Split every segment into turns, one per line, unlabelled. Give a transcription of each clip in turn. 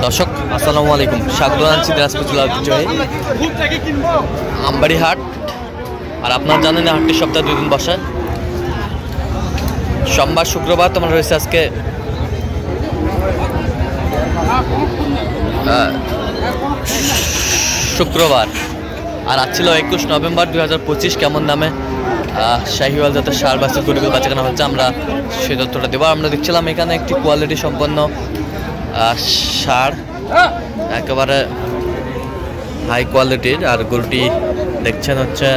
দর্শক আসসালামু আলাইকুম, স্বাগত জানাচ্ছি দিনাজপুর জেলা ঐতিহ্যবাহী আমবাড়ি হাট। আর আপনারা জানেন হাটটি সপ্তাহে 2 দিন বসে, সোমবার শুক্রবার। তোমার রয়েছে আজকে শুক্রবার, আর আজ ছিল 21 নভেম্বর 2025। কেমন দামে শাহিওয়াল জাতের সার বাছুর গরুগুলো বেচাকেনা হচ্ছে আমরা সেই তথ্যটা দেবো। আমরা দেখছিলাম এখানে একটি কোয়ালিটি সম্পন্ন সার, একেবারে হাই কোয়ালিটির। আর গরুটি দেখছেন হচ্ছে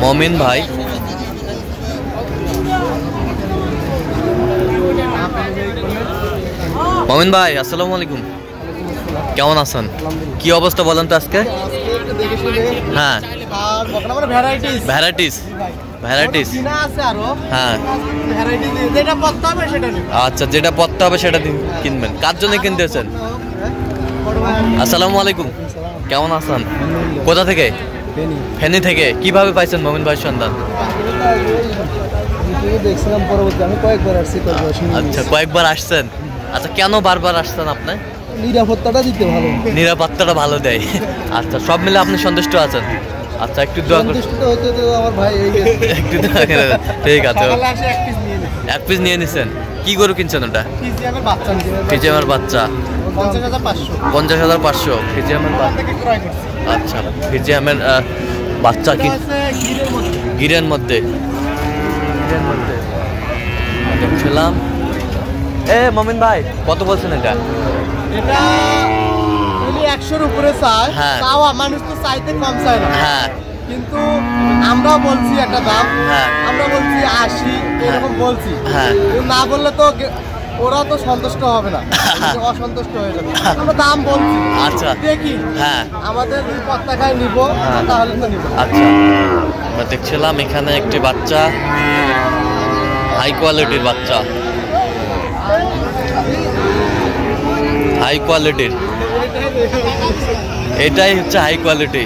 মমিন ভাই। মমিন ভাই আসসালামু আলাইকুম, কেমন আছেন? কি অবস্থা বলেন তো আজকে? হ্যাঁ, ভ্যারাইটিস হ্যাঁ, আচ্ছা, যেটা পড়তে হবে সেটা কিনবেন। কার জন্য কিনতেছেন? আসসালামু আলাইকুম, কেমন আছেন? কোথা থেকে? ফেনী থেকে। কিভাবে পাইছেন মমিন ভাইয়ের সন্ধান? আচ্ছা, কয়েকবার আসছেন। আচ্ছা, কেন বারবার আসছেন আপনি? নিরাপত্তাটা ভালো দেয়। আচ্ছা, সব মিলে আপনি সন্তুষ্ট আছেন? আচ্ছা, একটু দোয়া করুন। একটু দোয়া করে, ঠিক আছে। 1 পিস নিয়ে নিছেন। কি গরু কিনছেন ওটা? ফিজিয়ামের বাচ্চা। 50,500 ফিজিয়ামের বাচ্চা। আচ্ছা, ফিজিয়ামের বাচ্চা কি গিরের মধ্যে দেখছিলাম। মমিন ভাই কত বলছেন এটা?
এটা 100-র উপরে চায়, তাও মানুষ তো চাইতে কম চায় না।
হ্যাঁ,
কিন্তু আমরা বলছি একটা দাম, আমরা বলছি 80 এরকম বলছি। না বললে তো ওরা তো সন্তুষ্ট হবে না, অসন্তুষ্ট হয়ে যাবে। আমরা দাম বলছি।
আচ্ছা,
দেখি আমাদের যদি পত্তাকায় নিব তাহলে তো নিব।
আচ্ছা, আমরা দেখছিলাম এখানে একটি বাচ্চা, হাই কোয়ালিটির বাচ্চা, হাই কোয়ালিটির। এটাই হচ্ছে হাই কোয়ালিটি।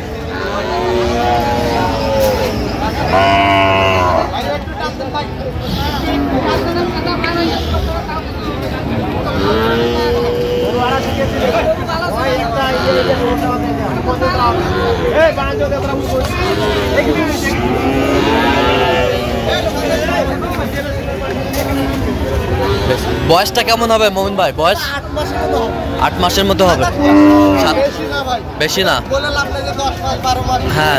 বয়সটা কেমন হবে মমিন ভাই? বয়স 8 মাসের মতো হবে। বেশি না, হ্যাঁ,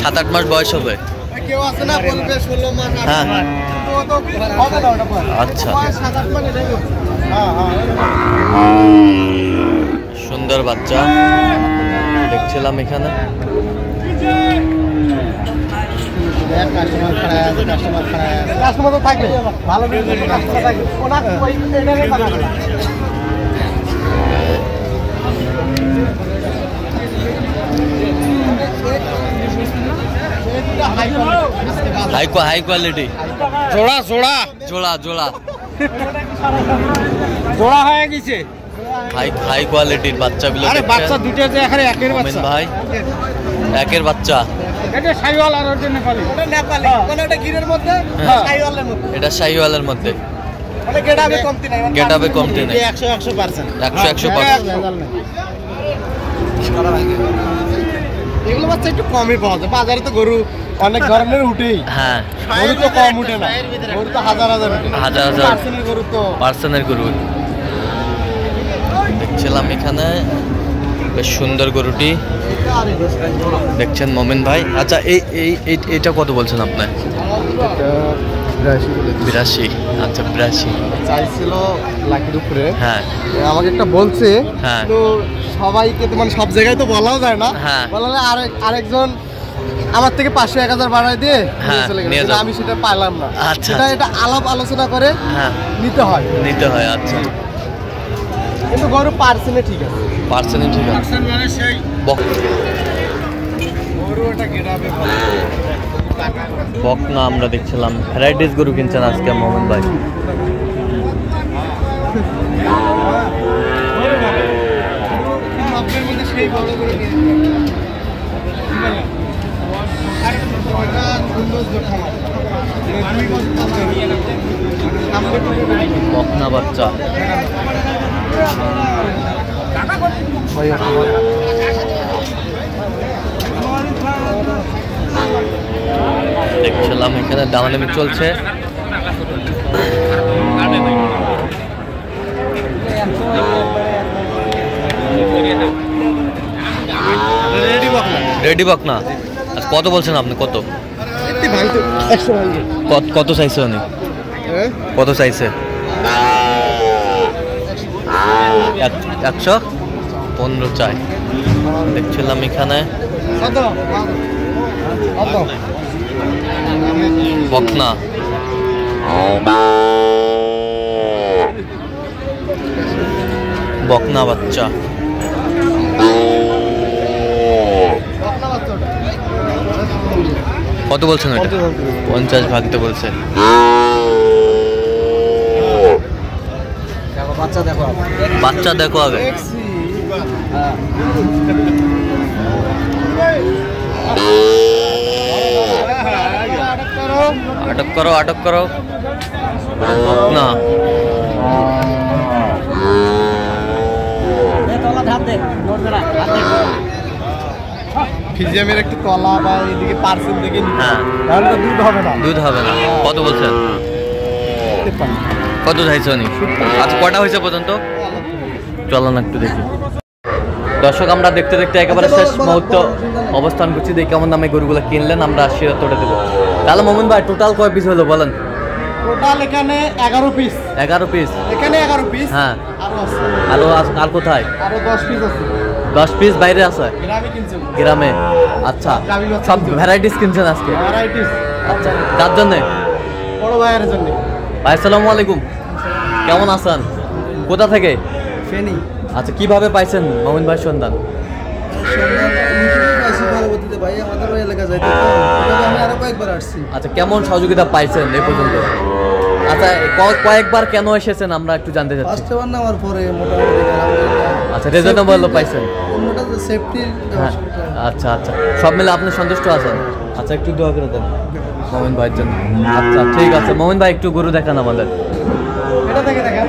7-8 মাস বয়স হবে। হ্যাঁ, আচ্ছা, সুন্দর বাচ্চা দেখছিলাম এখানে। হাই কোয়ালিটি জোড়া জোড়া জোড়া জোড়া
জোড়া হয়ে গেছে।
হাই কোয়ালিটির বাচ্চাগুলো।
বাচ্চা দুটো যে এখানে একের বাচ্চা
ভাই, একের বাচ্চা।
এটা শাহিওয়াল আর ওটা নেপালি। ওটা নেপালি, মানে এটা গিরের মধ্যে, শাহিওয়ালের মধ্যে। এটা
শাহিওয়ালের মধ্যে।
মানে গেটাবে কমতি নাই,
গেটাবে কমতি নাই।
100%
100%
এগুলো বাচ্চা একটু কমই পাওয়া যায়। বাজারে তো গরু অনেক ধরনের উঠেই,
হ্যাঁ,
গরু তো কম উঠে না, গরু তো হাজার উঠে। পার্সেন্টের গরু তো
পার্সেন্টের গরু দেখছিলাম এখানে। বেশ সুন্দর গরুটি দেখছেন মমিন ভাই। আচ্ছা, এইটা কত বলছেন আপনি? 82। আচ্ছা, 82
চাইছিল লাখের উপরে।
হ্যাঁ,
আমাকে একটা বলছে,
হ্যাঁ,
তো সবাইকে তো মানে সব জায়গায় তো বলাও যায় না। বলালে আরেকজন আমার থেকে 500-1000 বাড়ায় দিয়ে চলে গেল, আমি সেটা পাইলাম না।
আচ্ছা,
এটা আলাপ আলোচনা করে নিতে হয়। আচ্ছা, কিন্তু গরু পার্সেন্টে ঠিক আছে।
পার্সেন্টে ঠিক আছে।
মানে সেই গরু এটা গেটাবে
বকনা আমরা দেখছিলাম। ভ্যারাইটিস গরু কিনছেন আজকে মোহাম্মদ ভাই। বকনা বাচ্চা দেখছিলাম এখানে দামাদামি চলছে। রেডি বকনা আচ্ছা, কত বলছেন আপনি? কত কত চাইছে উনি? কত চাইছে? 115 চাই। দেখছিলাম এখানে বকনা বকনা বাচ্চা কত বলছেন? 50 ভাগতে বলছে। বাচ্চা দেখো আগে। আটক করো আটক করো না।
ফিজিয়ামের একটু তলা বা এদিকে পার্সেল থেকে তাহলে তো দুধ হবে না।
দুধ হবে না। কত বলছেন? কত চাইছে উনি? আচ্ছা কটা হয়েছে পর্যন্ত? চলো না একটু দেখি। দর্শক আমরা দেখতে দেখতে একেবারে শেষ মুহূর্ত অবস্থান করছি। দেখি কেমন দামে গরুগুলো কিনলেন, আমরা শিরোতটা দেবো। তাহলে মোমিন ভাই টোটাল কয় পিস হলো বলেন?
টোটাল এখানে 11 পিস।
11 পিস
এখানে 11 পিস।
হ্যাঁ
আরো
আর কোথায়?
আরো 10 পিস আছে।
10 পিস বাইরে আছে
গ্রামে কিনছেন?
গ্রামে। আচ্ছা সব ভ্যারাইটিস কিনছেন আজকে?
ভ্যারাইটিস।
আচ্ছা কার জন্য?
বড় ভাইয়ের জন্য।
ভাই আসসালামু আলাইকুম, কেমন আছেন? কোথা থেকে?
ফেনী।
আচ্ছা কিভাবে পাইছেন মোমিন ভাই সন্ধান? আচ্ছা কেমন সহযোগিতা পাইছেন এই পর্যন্ত? আচ্ছা কয়েকবার কেন এসেছেন আমরা একটু জানতে চাচ্ছি। আচ্ছা রিজনেবল পাইছেন? হ্যাঁ আচ্ছা আচ্ছা সব মিলে আপনি সন্তুষ্ট আছেন? আচ্ছা একটু দোয়া করে দেন মোমিন ভাইয়ের জন্য। আচ্ছা ঠিক আছে মোমিন ভাই একটু গরু দেখান আমাদের।
এটা থেকে দেখেন।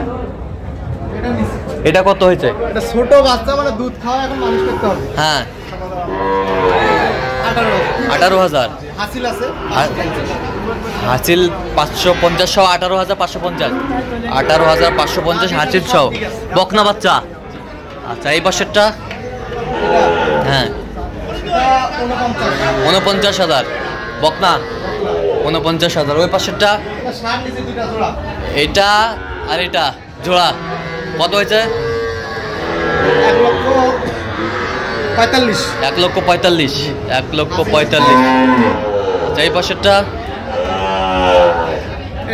এটা কত হয়েছে?
এটা ছোট বাচ্চা মানে দুধ খাওয়া এখন মানুষ করতে হবে।
হ্যাঁ
18,000 হাসিল আছে।
হাসিল 550 সহ 18,550 18,550 হাসিল সহ বকনা বাচ্চা। আচ্ছা এই পাশেরটা? হ্যাঁ 49,000 বকনা 49,000। ওই পাশেরটা? এইটা আর এটা জোড়া কত হয়েছে?
1,45,000
1,45,000 1,45,000। আচ্ছা এই পাশেরটা?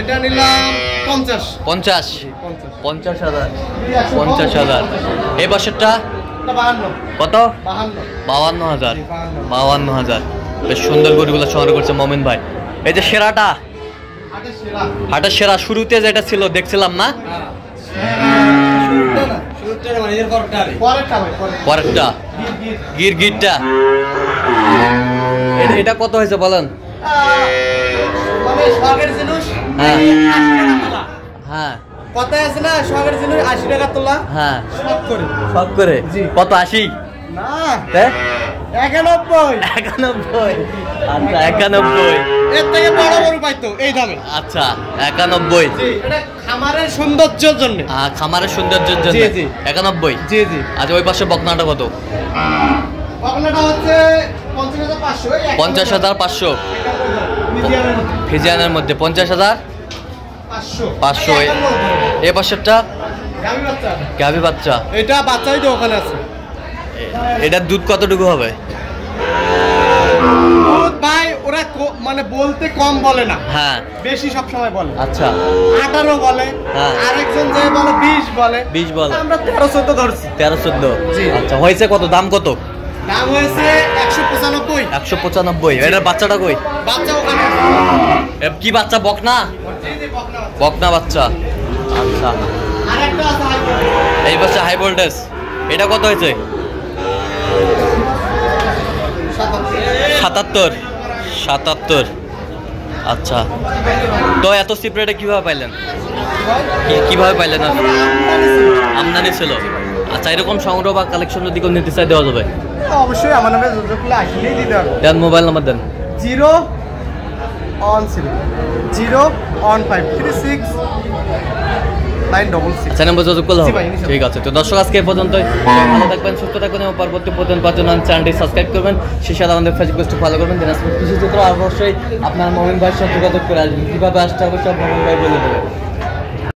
এটা নিলাম 50,000
50,000 এই পাশেরটা? কত? 52,000 52,000। বেশ সুন্দর গরুগুলো সংগ্রহ করছে মোমিন ভাই। এই যে সেরাটা হাটের সেরা শুরুতে যেটা ছিল দেখছিলাম না, পরেরটা গিরগিরটা এটা কত হয়েছে বলেন? হ্যাঁ হ্যাঁ
কথায় আছে না শখের জিনিস 80 টাকা তোলা।
হ্যাঁ
শখ করে
কত? 80
না
91 আচ্ছা 91
এর থেকে বড় বড় পাইতো এই দামে।
আচ্ছা 91
এটা খামারের সৌন্দর্যের জন্য।
খামারের সৌন্দর্যের জন্য 91।
জি জি।
আচ্ছা ওই পাশে বকনাটা কত?
বকনাটা হচ্ছে
50,500 ফিজিয়ানের মধ্যে 50,500 এ পাশেরটা গাভী বাচ্চা।
এটা বাচ্চাই তো ওখানে আছে।
এটার দুধ কতটুকু হবে?
ভাই ওরা মানে বলতে কম বলে না,
হ্যাঁ
বেশি সব সময় বলে।
আচ্ছা
18 বলে, আরেকজন যে বলে 20 বলে,
20 বলে,
আমরা 13-14 ধরছি।
13-14। আচ্ছা হয়েছে কত? দাম কত?
দাম হয়েছে 195।
195। এটার বাচ্চাটা কই?
বাচ্চা ওখানে।
কি বাচ্চা? বকনা? বকনা বাচ্চা। আচ্ছা
আরেকটা আছে
এই বাচ্চা হাই ভোল্টেজ। এটা কত হয়েছে? 77 77। আচ্ছা, তো এত চিপ রেটে কীভাবে পাইলেন? কীভাবে পাইলেন? আমদানি ছিল। আচ্ছা, এরকম সংগ্রহ বা কালেকশন যদি কেউ নিতে চাই দেওয়া যাবে?
অবশ্যই আমার নামে যোগাযোগ করলে আসলেই দিতে হবে।
দেন, মোবাইল নাম্বার দেন।
0103536
আচ্ছা, নাম্বার যোগাযোগ করলে হবে। ঠিক আছে, তো দর্শক আজকে এই পর্যন্তই। ভালো থাকবেন, সুস্থ থাকবেন এবং পরবর্তী প্রতিদিন পাওয়ার জন্য চ্যানেলটি সাবস্ক্রাইব করবেন, সেই সাথে আমাদের ফেসবুক পেজটি ফলো করবেন। দিনাজপুর কৃষি চিত্র অবশ্যই আপনার মমিন ভাইয়ের সাথে যোগাযোগ করে আসবেন। কীভাবে আসতে হবে সব মমিন ভাই বলে দেবে।